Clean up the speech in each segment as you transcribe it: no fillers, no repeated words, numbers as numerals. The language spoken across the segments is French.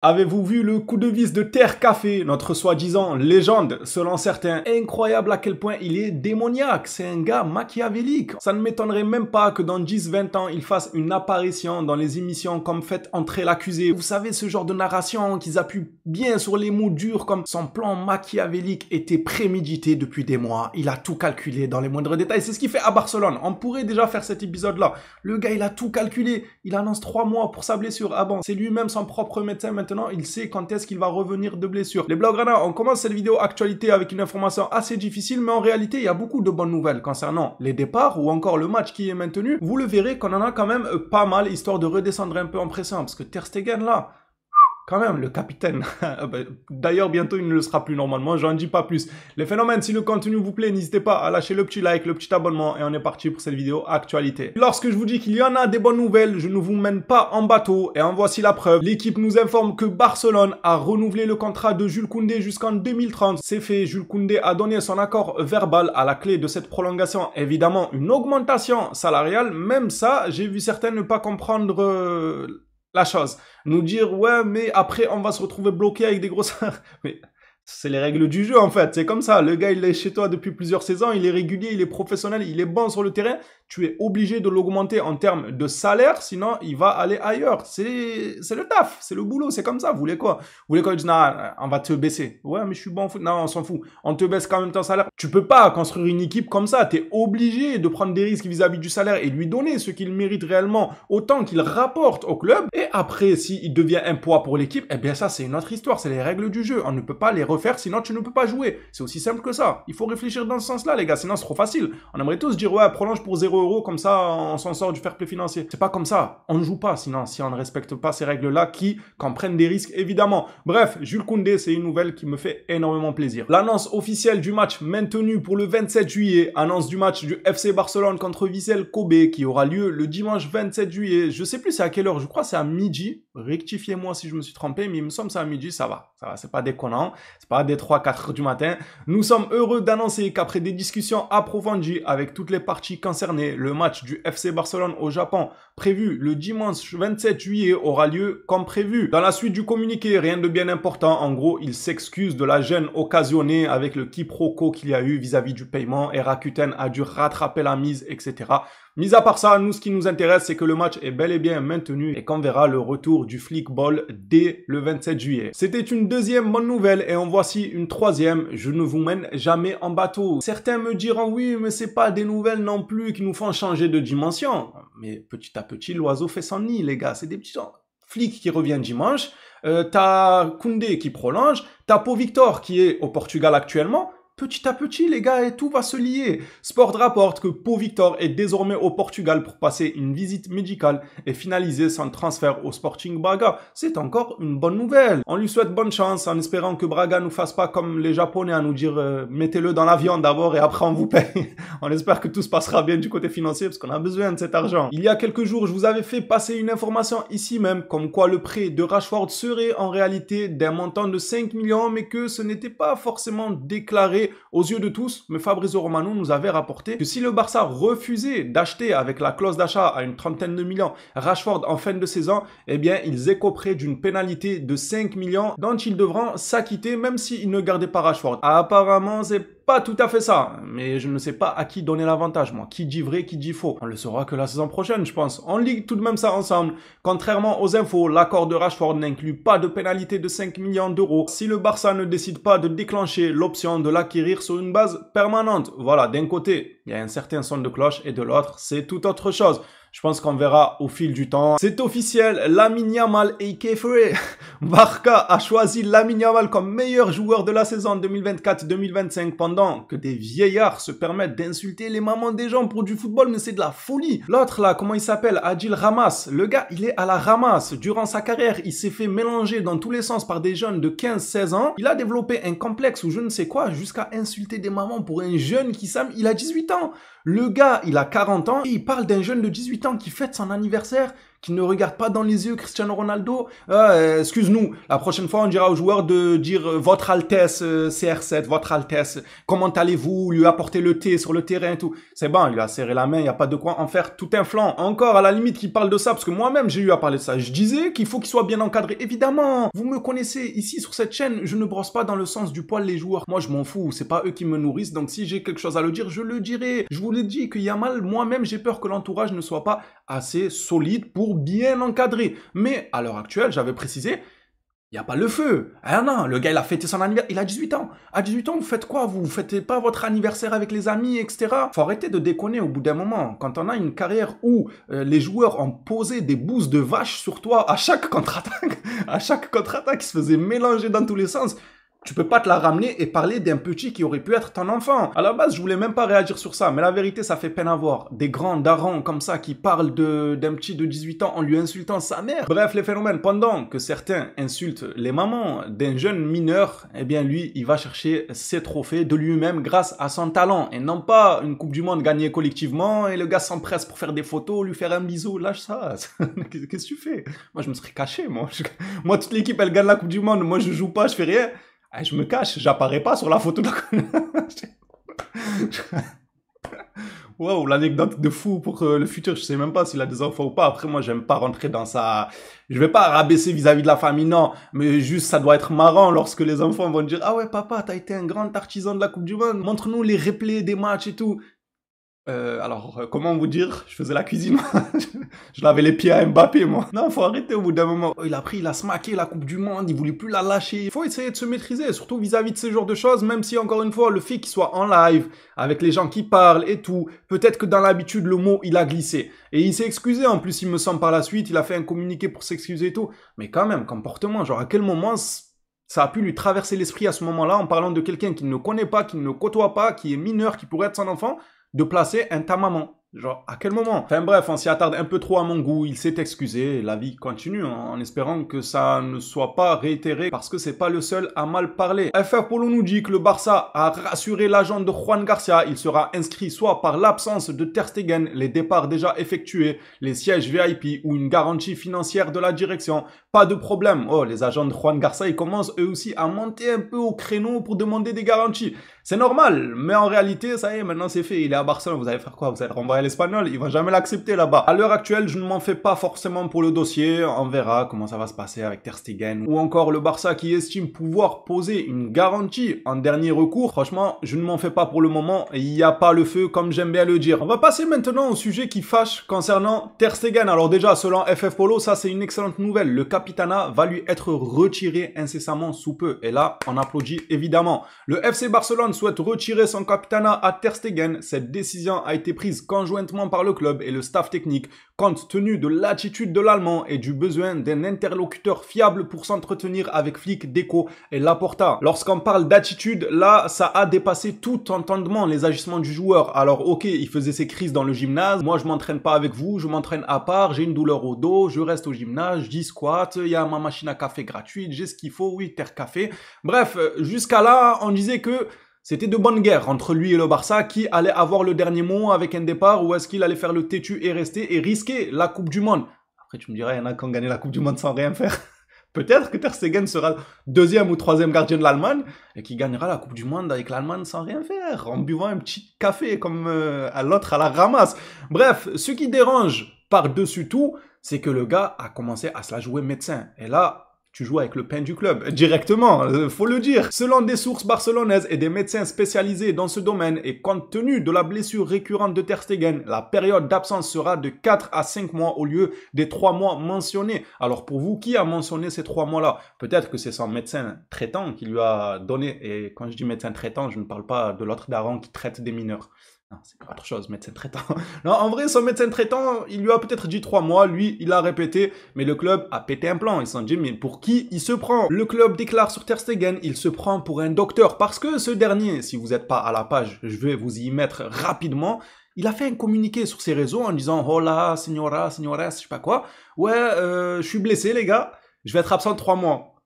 Avez-vous vu le coup de vis de Terre Café, notre soi-disant légende, selon certains? Incroyable à quel point il est démoniaque, c'est un gars machiavélique. Ça ne m'étonnerait même pas que dans 10-20 ans, il fasse une apparition dans les émissions comme Faites entrer l'accusé. Vous savez, ce genre de narration qu'ils appuient bien sur les mots durs comme son plan machiavélique était prémédité depuis des mois. Il a tout calculé dans les moindres détails. C'est ce qu'il fait à Barcelone. On pourrait déjà faire cet épisode-là. Le gars, il a tout calculé. Il annonce 3 mois pour sa blessure. Ah bon, c'est lui-même son propre médecin maintenant. Il sait quand est-ce qu'il va revenir de blessure. Les Blaugrana, on commence cette vidéo actualité avec une information assez difficile, mais en réalité, il y a beaucoup de bonnes nouvelles concernant les départs ou encore le match qui est maintenu. Vous le verrez qu'on en a quand même pas mal, histoire de redescendre un peu en pression, parce que Ter Stegen, là, quand même, le capitaine. D'ailleurs, bientôt, il ne le sera plus normalement, j'en dis pas plus. Les phénomènes, si le contenu vous plaît, n'hésitez pas à lâcher le petit like, le petit abonnement, et on est parti pour cette vidéo actualité. Lorsque je vous dis qu'il y en a des bonnes nouvelles, je ne vous mène pas en bateau, et en voici la preuve. L'équipe nous informe que Barcelone a renouvelé le contrat de Jules Koundé jusqu'en 2030. C'est fait, Jules Koundé a donné son accord verbal à la clé de cette prolongation. Évidemment, une augmentation salariale, même ça, j'ai vu certains ne pas comprendre... la chose. Nous dire, ouais, mais après, on va se retrouver bloqué avec des gros salaires. Mais c'est les règles du jeu, en fait. C'est comme ça. Le gars, il est chez toi depuis plusieurs saisons. Il est régulier, il est professionnel, il est bon sur le terrain. Tu es obligé de l'augmenter en termes de salaire. Sinon, il va aller ailleurs. C'est le taf. C'est le boulot. C'est comme ça. Vous voulez quoi? Vous voulez quoi? Non, on va te baisser. Ouais, mais je suis bon en foot. Non, on s'en fout. On te baisse quand même ton salaire. Tu peux pas construire une équipe comme ça. Tu es obligé de prendre des risques vis-à-vis du salaire et lui donner ce qu'il mérite réellement autant qu'il rapporte au club. Et après, s'il devient un poids pour l'équipe, eh bien ça, c'est une autre histoire. C'est les règles du jeu. On ne peut pas les refaire, sinon tu ne peux pas jouer. C'est aussi simple que ça. Il faut réfléchir dans ce sens-là, les gars. Sinon, c'est trop facile. On aimerait tous dire, ouais, prolonge pour 0 €, comme ça, on s'en sort du fair play financier. C'est pas comme ça. On ne joue pas, sinon, si on ne respecte pas ces règles-là, qui prennent des risques, évidemment. Bref, Jules Koundé, c'est une nouvelle qui me fait énormément plaisir. L'annonce officielle du match maintenu pour le 27 juillet. Annonce du match du FC Barcelone contre Vissel Kobe, qui aura lieu le dimanche 27 juillet. Je sais plus c'est à quelle heure. Je crois que c'est à midi. Rectifiez-moi si je me suis trompé, mais il me semble que c'est à midi, ça va. Ça va, c'est pas déconnant. C'est pas des 3-4 heures du matin. Nous sommes heureux d'annoncer qu'après des discussions approfondies avec toutes les parties concernées, le match du FC Barcelone au Japon, prévu le dimanche 27 juillet, aura lieu comme prévu. Dans la suite du communiqué, rien de bien important. En gros, il s'excuse de la gêne occasionnée avec le quiproquo qu'il y a eu vis-à-vis du paiement et Rakuten a dû rattraper la mise, etc. Mis à part ça, nous, ce qui nous intéresse, c'est que le match est bel et bien maintenu et qu'on verra le retour du flickball dès le 27 juillet. C'était une deuxième bonne nouvelle et en voici une troisième. Je ne vous mène jamais en bateau. Certains me diront, oui, mais c'est pas des nouvelles non plus qui nous font changer de dimension. Mais petit à petit, l'oiseau fait son nid, les gars. C'est des petits flics qui reviennent dimanche. T'as Koundé qui prolonge. T'as Pau Victor qui est au Portugal actuellement. Petit à petit, les gars, et tout va se lier. Sport rapporte que Pau Victor est désormais au Portugal pour passer une visite médicale et finaliser son transfert au Sporting Braga. C'est encore une bonne nouvelle. On lui souhaite bonne chance en espérant que Braga nous fasse pas comme les Japonais à nous dire mettez-le dans l'avion d'abord et après on vous paye. On espère que tout se passera bien du côté financier parce qu'on a besoin de cet argent. Il y a quelques jours, je vous avais fait passer une information ici même comme quoi le prêt de Rashford serait en réalité d'un montant de 5 millions mais que ce n'était pas forcément déclaré aux yeux de tous, mais Fabrizio Romano nous avait rapporté que si le Barça refusait d'acheter avec la clause d'achat à une trentaine de millions Rashford en fin de saison, eh bien ils écoperaient d'une pénalité de 5 millions dont ils devront s'acquitter même s'ils ne gardaient pas Rashford. Apparemment, c'est pas tout à fait ça, mais je ne sais pas à qui donner l'avantage, moi. Qui dit vrai, qui dit faux. On le saura que la saison prochaine, je pense. On ligue tout de même ça ensemble. Contrairement aux infos, l'accord de Rashford n'inclut pas de pénalité de 5 millions d'euros si le Barça ne décide pas de déclencher l'option de l'acquérir sur une base permanente. Voilà, d'un côté, il y a un certain son de cloche et de l'autre, c'est tout autre chose. Je pense qu'on verra au fil du temps. C'est officiel, Lamine Yamal et Keferé. Barca a choisi Lamine Yamal comme meilleur joueur de la saison 2024-2025 pendant que des vieillards se permettent d'insulter les mamans des gens pour du football, mais c'est de la folie. L'autre là, comment il s'appelle? Adil Ramas. Le gars, il est à la ramasse. Durant sa carrière, il s'est fait mélanger dans tous les sens par des jeunes de 15-16 ans. Il a développé un complexe ou je ne sais quoi jusqu'à insulter des mamans pour un jeune qui s'aime. Il a 18 ans. Le gars, il a 40 ans et il parle d'un jeune de 18 ans qui fête son anniversaire qui ne regarde pas dans les yeux Cristiano Ronaldo. Excuse-nous, la prochaine fois on dira aux joueurs de dire Votre Altesse CR7, Votre Altesse, comment allez-vous, lui apporter le thé sur le terrain et tout. C'est bon, il lui a serré la main, il n'y a pas de quoi en faire tout un flanc. Encore à la limite qu'il parle de ça, parce que moi-même j'ai eu à parler de ça. Je disais qu'il faut qu'il soit bien encadré. Évidemment, vous me connaissez, ici sur cette chaîne, je ne brosse pas dans le sens du poil les joueurs. Moi je m'en fous, c'est pas eux qui me nourrissent, donc si j'ai quelque chose à le dire, je le dirai. Je vous l'ai dit que Yamal, moi-même j'ai peur que l'entourage ne soit pas assez solide pour bien encadrer. Mais à l'heure actuelle, j'avais précisé, il n'y a pas le feu. Ah non, le gars, il a fêté son anniversaire. Il a 18 ans. À 18 ans, vous faites quoi? Vous fêtez pas votre anniversaire avec les amis, etc. Faut arrêter de déconner au bout d'un moment. Quand on a une carrière où les joueurs ont posé des bouses de vache sur toi à chaque contre-attaque, il se faisait mélanger dans tous les sens. Tu peux pas te la ramener et parler d'un petit qui aurait pu être ton enfant. À la base, je voulais même pas réagir sur ça, mais la vérité, ça fait peine à voir. Des grands darons comme ça qui parlent d'un petit de 18 ans en lui insultant sa mère. Bref, les phénomènes. Pendant que certains insultent les mamans d'un jeune mineur, eh bien lui, il va chercher ses trophées de lui-même grâce à son talent. Et non pas une Coupe du Monde gagnée collectivement et le gars s'empresse pour faire des photos, lui faire un bisou. Lâche ça. Qu'est-ce que tu fais? Moi, je me serais caché, moi. Moi, toute l'équipe, elle gagne la Coupe du Monde. Moi, je joue pas, je fais rien. Je me cache, j'apparais pas sur la photo de la... Wow, l'anecdote de fou pour le futur. Je sais même pas s'il a des enfants ou pas. Après, moi, j'aime pas rentrer dans ça. Je vais pas rabaisser vis-à-vis de la famille, non. Mais juste, ça doit être marrant lorsque les enfants vont dire « Ah ouais, papa, t'as été un grand artisan de la Coupe du Monde. Montre-nous les replays des matchs et tout. » comment vous dire, je faisais la cuisine, je lavais les pieds à Mbappé, moi. Non, faut arrêter au bout d'un moment. Il a smacké la Coupe du Monde, il voulait plus la lâcher. Il faut essayer de se maîtriser, surtout vis-à-vis de ce genre de choses, même si, encore une fois, le fait qu'il soit en live, avec les gens qui parlent et tout, peut-être que dans l'habitude, le mot, il a glissé. Et il s'est excusé, en plus, il me semble, par la suite, il a fait un communiqué pour s'excuser et tout. Mais quand même, comportement, genre, à quel moment ça a pu lui traverser l'esprit à ce moment-là, en parlant de quelqu'un qu'il ne connaît pas, qu'il ne côtoie pas, qui est mineur, qui pourrait être son enfant, de placer un ta maman. Genre, à quel moment? Enfin bref, on s'y attarde un peu trop à mon goût, il s'est excusé, la vie continue, en espérant que ça ne soit pas réitéré, parce que c'est pas le seul à mal parler. FR Polo nous dit que le Barça a rassuré l'agent de Juan Garcia, il sera inscrit soit par l'absence de Ter Stegen, les départs déjà effectués, les sièges VIP ou une garantie financière de la direction. Pas de problème. Oh, les agents de Juan Garcia, ils commencent eux aussi à monter un peu au créneau pour demander des garanties. C'est normal, mais en réalité, ça y est, maintenant c'est fait, il est à Barcelone, vous allez faire quoi? Vous allez renvoyer l'Espagnol, il va jamais l'accepter là-bas. À l'heure actuelle, je ne m'en fais pas forcément pour le dossier, on verra comment ça va se passer avec Ter Stegen, ou encore le Barça qui estime pouvoir poser une garantie en dernier recours. Franchement, je ne m'en fais pas pour le moment, il n'y a pas le feu comme j'aime bien le dire. On va passer maintenant au sujet qui fâche concernant Ter Stegen. Alors déjà, selon FF Polo, ça c'est une excellente nouvelle, le capitana va lui être retiré incessamment sous peu, et là, on applaudit évidemment. Le FC Barcelone souhaite retirer son capitana à Ter Stegen. Cette décision a été prise conjointement par le club et le staff technique, compte tenu de l'attitude de l'Allemand et du besoin d'un interlocuteur fiable pour s'entretenir avec Flick, Deco et Laporta. Lorsqu'on parle d'attitude, là, ça a dépassé tout entendement les agissements du joueur. Alors ok, il faisait ses crises dans le gymnase, moi je m'entraîne pas avec vous, je m'entraîne à part, j'ai une douleur au dos, je reste au gymnase, je dis squat, il y a ma machine à café gratuite, j'ai ce qu'il faut, oui, Ter Café. Bref, jusqu'à là, on disait que c'était de bonne guerre entre lui et le Barça, qui allait avoir le dernier mot avec un départ, ou est-ce qu'il allait faire le têtu et rester et risquer la Coupe du Monde. Après tu me diras, il y en a qui ont gagné la Coupe du Monde sans rien faire. Peut-être que Ter Stegen sera deuxième ou troisième gardien de l'Allemagne et qui gagnera la Coupe du Monde avec l'Allemagne sans rien faire, en buvant un petit café comme à l'autre à la ramasse. Bref, ce qui dérange par-dessus tout, c'est que le gars a commencé à se la jouer médecin. Et là, tu joues avec le pain du club, directement, faut le dire. Selon des sources barcelonaises et des médecins spécialisés dans ce domaine, et compte tenu de la blessure récurrente de Ter Stegen, la période d'absence sera de 4 à 5 mois au lieu des 3 mois mentionnés. Alors pour vous, qui a mentionné ces 3 mois-là? Peut-être que c'est son médecin traitant qui lui a donné, et quand je dis médecin traitant, je ne parle pas de l'autre daron qui traite des mineurs. Non, c'est autre chose, médecin traitant. Non, en vrai, son médecin traitant, il lui a peut-être dit 3 mois, lui, il a répété, mais le club a pété un plan. Ils se sont dit, mais pour qui il se prend? Le club déclare sur Ter Stegen, il se prend pour un docteur, parce que ce dernier, si vous n'êtes pas à la page, je vais vous y mettre rapidement, il a fait un communiqué sur ses réseaux en disant, hola, señora, señores, je sais pas quoi, ouais, je suis blessé, les gars, je vais être absent 3 mois.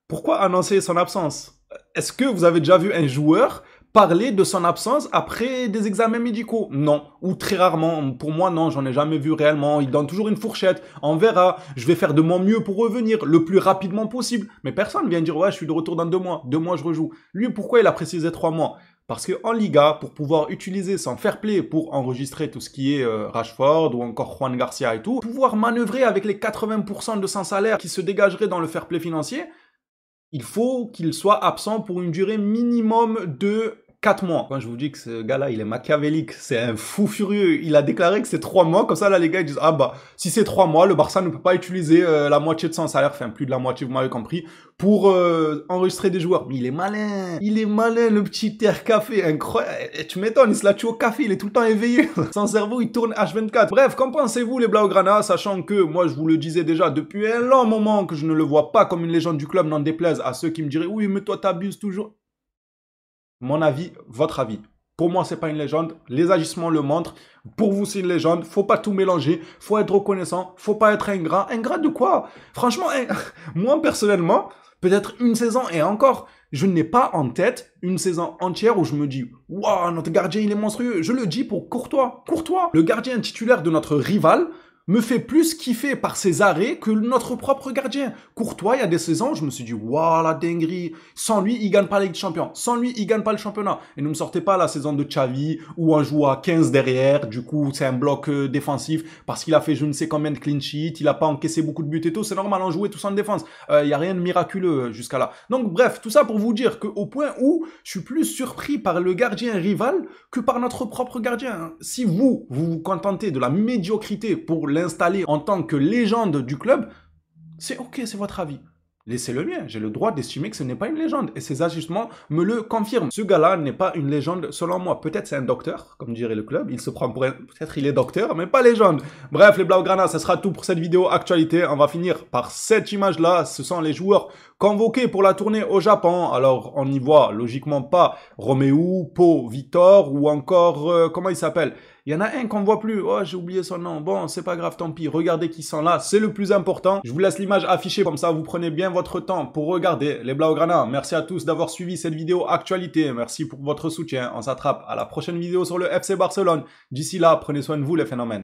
Pourquoi annoncer son absence? Est-ce que vous avez déjà vu un joueur parler de son absence après des examens médicaux? Non. Ou très rarement. Pour moi, non, j'en ai jamais vu réellement. Il donne toujours une fourchette. On verra. Je vais faire de mon mieux pour revenir le plus rapidement possible. Mais personne vient dire, ouais, je suis de retour dans 2 mois. 2 mois, je rejoue. Lui, pourquoi il a précisé 3 mois? Parce qu'en Liga, pour pouvoir utiliser son fair play pour enregistrer tout ce qui est Rashford ou encore Juan Garcia et tout, pouvoir manœuvrer avec les 80% de son salaire qui se dégagerait dans le fair play financier, il faut qu'il soit absent pour une durée minimum de 4 mois. Quand je vous dis que ce gars-là, il est machiavélique, c'est un fou furieux. Il a déclaré que c'est 3 mois. Comme ça, là, les gars, ils disent, ah bah, si c'est 3 mois, le Barça ne peut pas utiliser la moitié de son salaire, enfin, plus de la moitié, vous m'avez compris, pour enregistrer des joueurs. Mais il est malin. Il est malin, le petit Terre Café. Incroyable. Et tu m'étonnes, il se la tue au café. Il est tout le temps éveillé. Son cerveau, il tourne H24. Bref, qu'en pensez-vous, les Blaugrana, sachant que, moi, je vous le disais déjà depuis un long moment que je ne le vois pas comme une légende du club, n'en déplaise à ceux qui me diraient, oui, mais toi, t'abuses toujours. Mon avis, votre avis. Pour moi, c'est pas une légende. Les agissements le montrent. Pour vous, c'est une légende. Faut pas tout mélanger. Faut être reconnaissant. Faut pas être ingrat. Ingrat de quoi? Franchement, moi, personnellement, peut-être une saison et encore, je n'ai pas en tête une saison entière où je me dis, waouh, notre gardien, il est monstrueux. Je le dis pour Courtois. Courtois, le gardien titulaire de notre rival, me fait plus kiffer par ses arrêts que notre propre gardien. Courtois, il y a des saisons, je me suis dit, waouh, la dinguerie. Sans lui, il gagne pas la Ligue des Champions. Sans lui, il gagne pas le championnat. Et ne me sortez pas la saison de Xavi, où on joue à 15 derrière, du coup, c'est un bloc défensif, parce qu'il a fait je ne sais combien de clean sheet, il a pas encaissé beaucoup de buts et tout, c'est normal, on jouait tous en défense. Il y a rien de miraculeux jusqu'à là. Donc, bref, tout ça pour vous dire qu'au point où je suis plus surpris par le gardien rival que par notre propre gardien. Si vous vous contentez de la médiocrité pour l'installer en tant que légende du club, c'est ok, c'est votre avis. Laissez-le mien, j'ai le droit d'estimer que ce n'est pas une légende. Et ces ajustements me le confirment. Ce gars-là n'est pas une légende selon moi. Peut-être c'est un docteur, comme dirait le club. Il se prend pour un... Peut-être il est docteur, mais pas légende. Bref, les Blaugrana, ça sera tout pour cette vidéo actualité. On va finir par cette image-là. Ce sont les joueurs convoqués pour la tournée au Japon. Alors, on y voit logiquement pas Romeu, Pau, Victor ou encore... comment il s'appelle? Il y en a un qu'on ne voit plus. Oh, j'ai oublié son nom. Bon, c'est pas grave, tant pis. Regardez qui sont là. C'est le plus important. Je vous laisse l'image affichée. Comme ça, vous prenez bien votre temps pour regarder les Blaugrana. Merci à tous d'avoir suivi cette vidéo actualité. Merci pour votre soutien. On s'attrape à la prochaine vidéo sur le FC Barcelone. D'ici là, prenez soin de vous, les phénomènes.